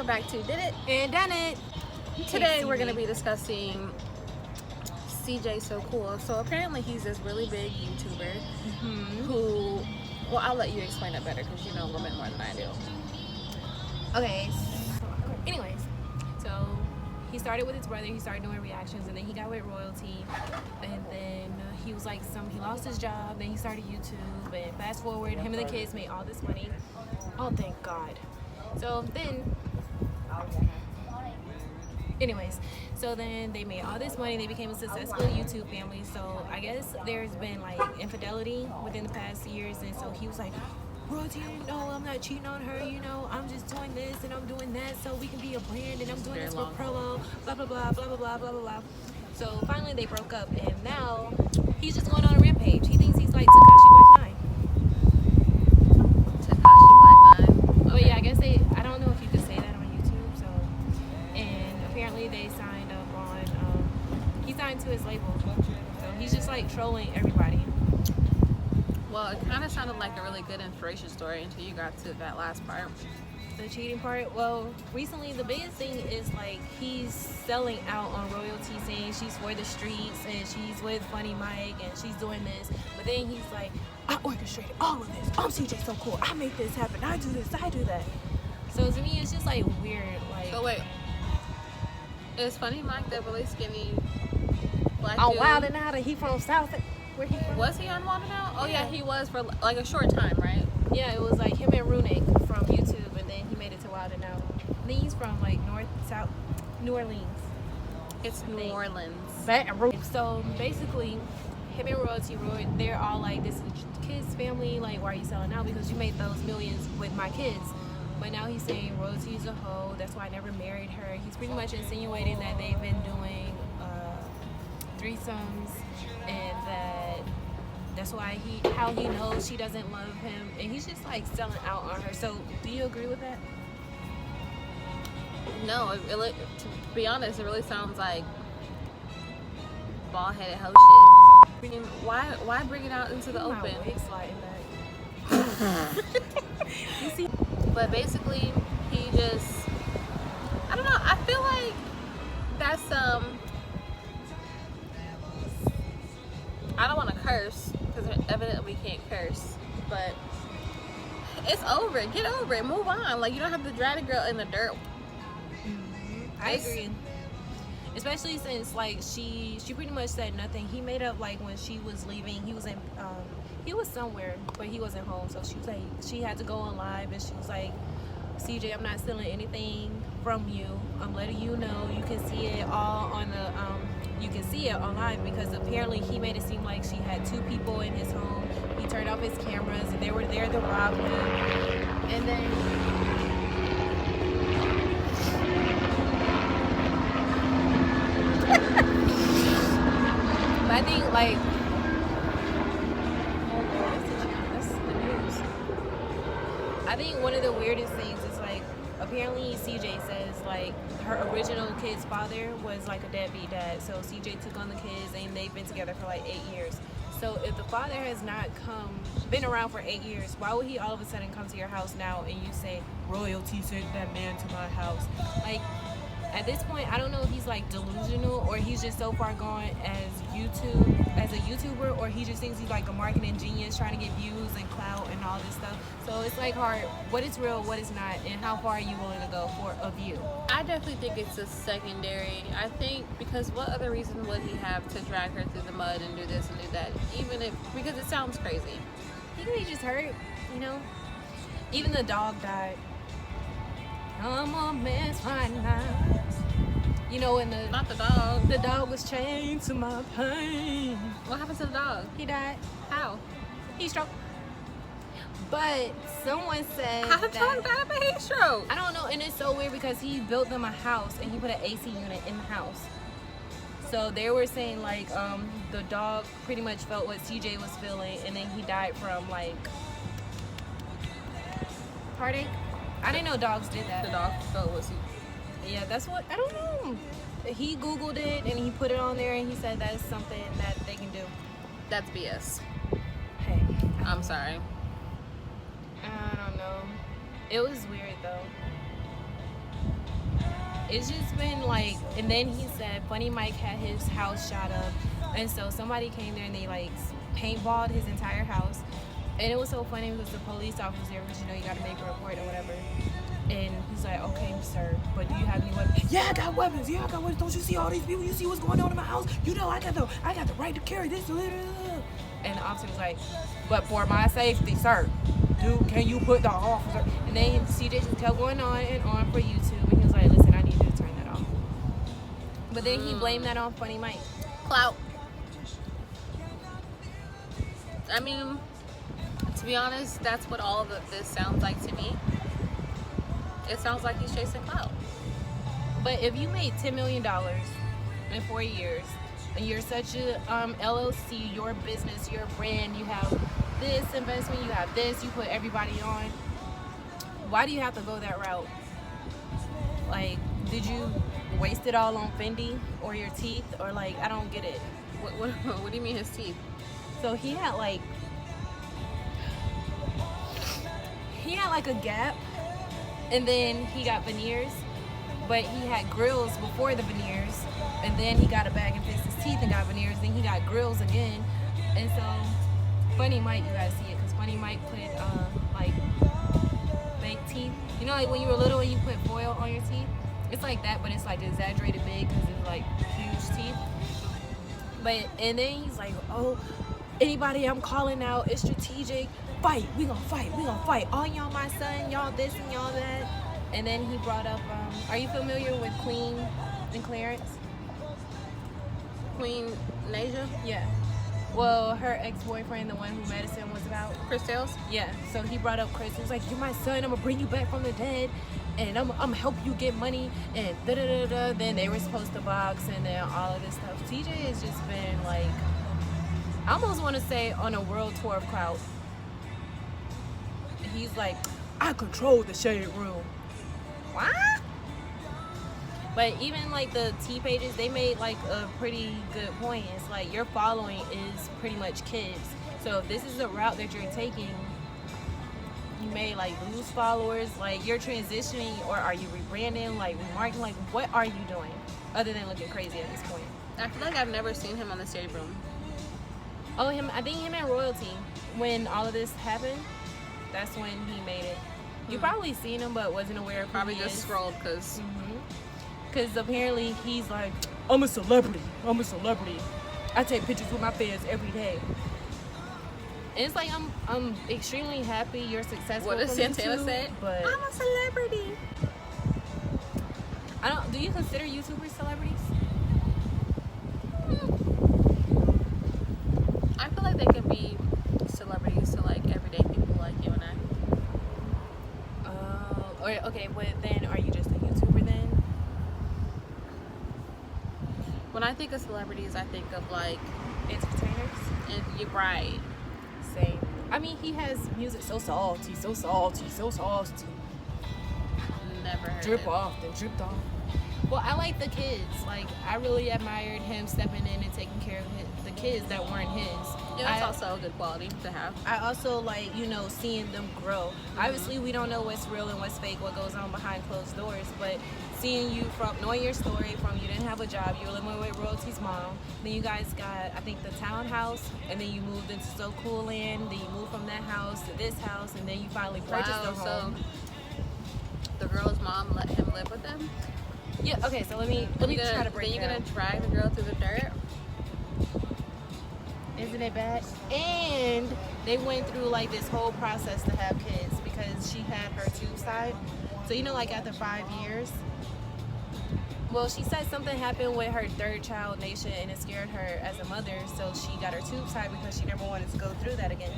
back to Did It and Done It. Today we're going to be discussing CJ So Cool. So apparently he's this really big YouTuber who, well, I'll let you explain it better because you know a little bit more than I do. Okay, anyways, so he started with his brother. He started doing reactions, and then he got with Royalty, and then he was like he lost his job. Then he started YouTube, and fast forward, him and the kids made all this money. Oh, thank God. So then, anyways, so then they made all this money. They became a successful YouTube family. So I guess there's been like infidelity within the past years, and so he was like, Royalty, no, I'm not cheating on her, you know, I'm just doing this and I'm doing that so we can be a brand, and I'm doing this for promo, blah, blah, blah, blah, blah, blah, blah, blah, blah. So finally they broke up, and now he's just going on a rampage. He thinks he's like Tekashi Black 9. Tekashi Black 9? Oh yeah, I guess I don't know if you could say that on YouTube, so, and apparently they signed up on, he signed to his label, so he's just like trolling everybody. Well, it kind of sounded like a really good inspiration story until you got to that last part. The cheating part? Well, recently the biggest thing is like he's selling out on Royalty, saying she's for the streets and she's with Funny Mike and she's doing this. But then he's like, I orchestrated all of this. I'm CJ So Cool. I make this happen. I do this. I do that. So to me, it's just like weird. Like, so wait, is Funny Mike the really skinny black oh, dude? Wild 'N Out, and he from South. Where he from? Was he on Wild 'N Out? Oh yeah, he was for like a short time, right? Yeah, it was like him and Runic from YouTube, and then he made it to Wild 'N Out. And then he's from like South New Orleans. It's New Orleans. So basically, him and Royalty, they're all like, this is kids' family, like, why are you selling out? Because you made those millions with my kids. But now he's saying Royalty's a hoe, that's why I never married her. He's pretty much insinuating that they've been doing threesomes, and that's why how he knows she doesn't love him, and he's just like selling out on her. So do you agree with that? No, to be honest, it really sounds like bald-headed hoe shit. I mean, why bring it out into the open? My wig sliding back. You see? But basically, he just, I don't know, I feel like that's I don't want to curse because evidently we can't curse, but it's over. Get over it. Move on. Like, you don't have to drag a girl in the dirt. I agree. Especially since like she pretty much said nothing. He made up like when she was leaving. He was in he was somewhere, but he wasn't home. So she was like, she had to go on live, and she was like, CJ, I'm not stealing anything from you. I'm letting you know. You can see it all on the you can see it on live, because apparently he made it seem like she had two people in his home. He turned off his cameras, and they were there to rob him. And then but I think like I think one of the weirdest things is like, apparently CJ says like her original kid's father was like a deadbeat dad, so CJ took on the kids and they've been together for like 8 years. So if the father has not been around for 8 years, why would he all of a sudden come to your house now and you say, Royalty sent that man to my house? Like, at this point, I don't know if he's like delusional, or he's just so far gone as a YouTuber, or he just thinks he's like a marketing genius trying to get views and clout and all this stuff. So it's like hard, what is real, what is not, and how far are you willing to go for a view? I definitely think it's a secondary. I think because what other reason would he have to drag her through the mud and do this and do that? Because it sounds crazy. He could be just hurt, you know? Even the dog died. I'm a mess right now. You know, when Not the dog. The dog was chained to my pain. What happened to the dog? He died. How? He stroked. But someone said How the dog died of a heat stroke? I don't know, and it's so weird because he built them a house and he put an AC unit in the house. So they were saying like the dog pretty much felt what CJ was feeling, and then he died from like heartache. I didn't know dogs did that. The dog felt what Yeah, that's what, I don't know. He Googled it and he put it on there, and he said that is something that they can do. That's BS. Hey. I'm sorry. I don't know. It was weird though. it's just been like, and then he said Funny Mike had his house shot up, and so somebody came there and they like paintballed his entire house, and it was so funny because the police officer there, because you know you got to make a report or whatever, and he's like, okay, sir, but do you have any weapons? Yeah, I got weapons. Yeah, I got weapons. Don't you see all these people? You see what's going on in my house? You know I got the right to carry this. And the officer was like, but for my safety, sir, can you put the officer? And then CJ just kept going on and on for YouTube, and he was like, listen, I need you to turn that off. But then he blamed that on Funny Mike. Clout. I mean, to be honest, that's what all of this sounds like to me. It sounds like he's chasing clout. But if you made $10 million in 4 years, and you're such a LLC, your business, your brand, you have this investment, you have this, you put everybody on, why do you have to go that route? Like, did you waste it all on Fendi or your teeth? Or like, I don't get it. What do you mean his teeth? So he had like a gap, and then he got veneers, but he had grills before the veneers, and then he got a bag and fixed his teeth and got veneers, then he got grills again. And so Funny Mike, you gotta see it, because Funny Mike put like fake teeth, you know, like when you were little and you put foil on your teeth. It's like that, but it's like exaggerated big because it's like huge teeth. But and then he's like, oh, anybody I'm calling out is strategic. Fight, we gonna fight. All y'all my son, y'all this and y'all that. And then he brought up, are you familiar with Queen and Clarence? Queen Nasia? Yeah. Well, her ex-boyfriend, the one who Medicine was about. Chris Tales? Yeah. So he brought up Chris. He was like, you're my son, I'm gonna bring you back from the dead, and I'm gonna help you get money, and da-da-da-da. Then they were supposed to box, and then all of this stuff. TJ has just been like, I almost want to say on a world tour of clout. He's like, I control the Shade Room. What? But even like the T pages, they made like a pretty good point. It's like your following is pretty much kids. So if this is the route that you're taking, you may like lose followers. Like you're transitioning, or are you rebranding, like remarketing? Like what are you doing other than looking crazy at this point? I feel like I've never seen him on the Shade Room. Oh, I think him and Royalty, when all of this happened, that's when he made it. You probably seen him, but wasn't aware of who Probably he just is. scrolled because Because apparently he's like, I'm a celebrity. I take pictures with my fans every day. And it's like, I'm extremely happy you're successful. what does from Santana YouTube, say? But I'm a celebrity. do you consider YouTubers celebrities? I feel like they can be celebrities to like everyday people like you and I. Okay, but then are you just a YouTuber then? When I think of celebrities, I think of like, Entertainers? and you're right. Same. I mean, he has music so salty. Never heard Drip it. off, then dripped off. Well, I like the kids. Like, I really admired him stepping in and taking care of the kids that weren't his. Yeah, that's also a good quality to have. I also like, seeing them grow. Obviously, we don't know what's real and what's fake, what goes on behind closed doors, but seeing you from knowing your story from you didn't have a job, you were living with Royalty's mom, then you guys got, I think, the townhouse, and then you moved into So Cool Land, then you moved from that house to this house, and then you finally purchased a home. So the girl's mom let him live with them? Yeah, okay, so let me try to break it Then down. you're gonna drag the girl through the dirt? Isn't it bad? And they went through like this whole process to have kids because she had her tube side. So like after 5 years, well, she said something happened with her third child, Nasia, and it scared her as a mother. So she got her tube side because she never wanted to go through that again.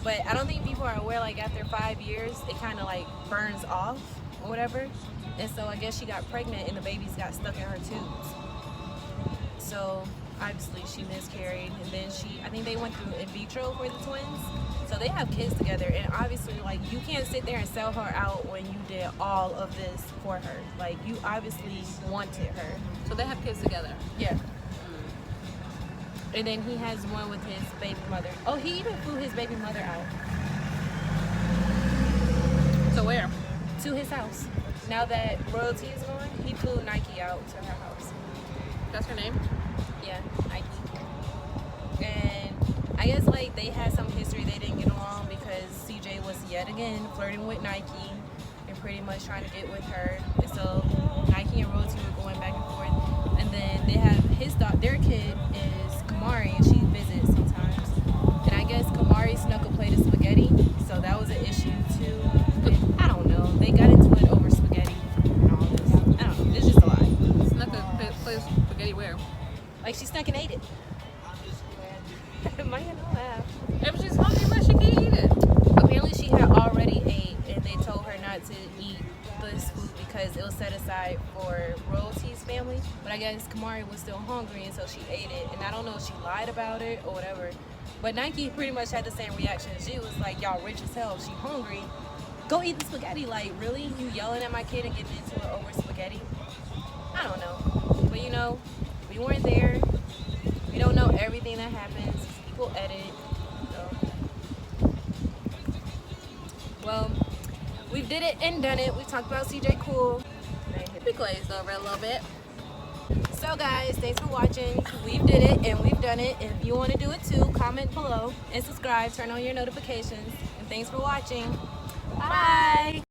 But I don't think people are aware, like after 5 years, it kind of like burns off or whatever. And so I guess she got pregnant and the babies got stuck in her tubes. So obviously she miscarried, and then I think they went through in vitro for the twins. So they have kids together, and obviously like you can't sit there and sell her out when you did all of this for her. Like you obviously wanted her. So they have kids together. Yeah. And then he has one with his baby mother. Oh, he even flew his baby mother out So where? to his house. now that Royalty is gone, he flew Nike out to her house. That's her name? Yeah, Nike. And I guess like they had some history, they didn't get along because CJ was yet again flirting with Nike and pretty much trying to get with her. And so Nike and Royalty were going back and forth. And then they have their kid is Kamari, and she visits sometimes. And I guess Kamari snuck a plate of spaghetti, so that was an issue too. And I don't know, they got into it over spaghetti and all this. I don't know, it's just a lot. Snuck a plate of spaghetti where? Like she snuck and ate it. Maya don't laugh. If she's hungry, but she can't eat it. Apparently she had already ate and they told her not to eat this food because it was set aside for Royalty's family. But I guess Kamari was still hungry and so she ate it. And I don't know if she lied about it or whatever. But Nike pretty much had the same reaction. She was like, y'all rich as hell. She hungry. Go eat the spaghetti. Like, really? You yelling at my kid and getting into it over spaghetti? I don't know. But you know, we weren't there. We don't know everything that happens. People edit. So. Well, we did it and done it. We talked about CJ Cool. We glazed over a little bit. So guys, thanks for watching. We did it and we've done it. If you want to do it too, comment below and subscribe. Turn on your notifications. And thanks for watching. Bye.